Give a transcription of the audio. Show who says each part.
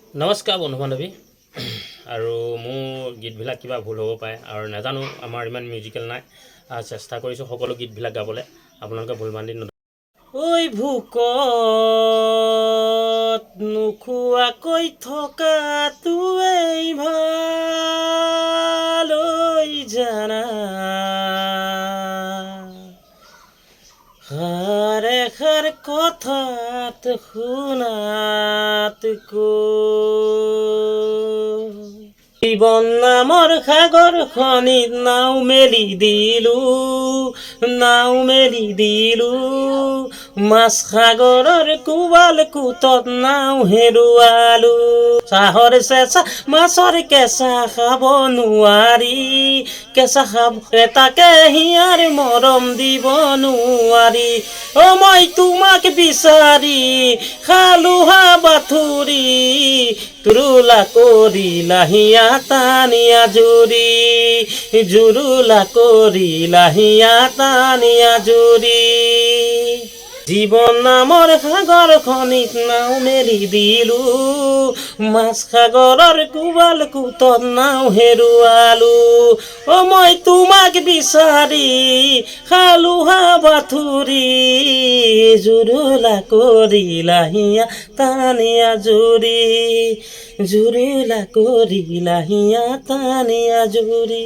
Speaker 1: নমস্কাৰ বন্ধু বান্ধৱী আৰু মোৰ গীতবিলাক কিবা ভুল হ'ব পাৰে আৰু নাজানো আমাৰ ইমান মিউজিকেল নাই চেষ্টা কৰিছোঁ সকলো গীতবিলাক গাবলৈ আপোনালোকে ভুল বান্ধি নধৰিব ঐ ভোকত নোখোৱাকৈ থকাটোৱেই ভাল ঐ জানা হাৰে খাৰ কথাত শুনাতকৈ জীৱন নামৰ সাগৰখনিত নাও মেলি দিলোঁ মাছ সাগৰৰ কোবাল কোটত নাও হেৰুৱালো চাহৰ চেঁচা মাছৰ কেঁচা খাব নোৱাৰি কেঁচা খাব তাকে হিয়াৰ মৰম দিব নোৱাৰি মই তোমাক বিচাৰি খালো হাবাথুৰি তুৰুলা কৰিলা হিয়া টানিয়া জুৰুলা কৰিলা হিয়া টানিয়া জুৰি জীৱন নামৰ সাগৰখনিত নাও মেলি দিলোঁ মাছ সাগৰৰ কোবাল কোটত নাও হেৰুৱালো মই তোমাক বিচাৰি খালো হাবাথুৰি জুৰুলা কৰিলা হিয়া টানিয়া জুৰুলা কৰিলা হিয়া টানিয়া জুৰি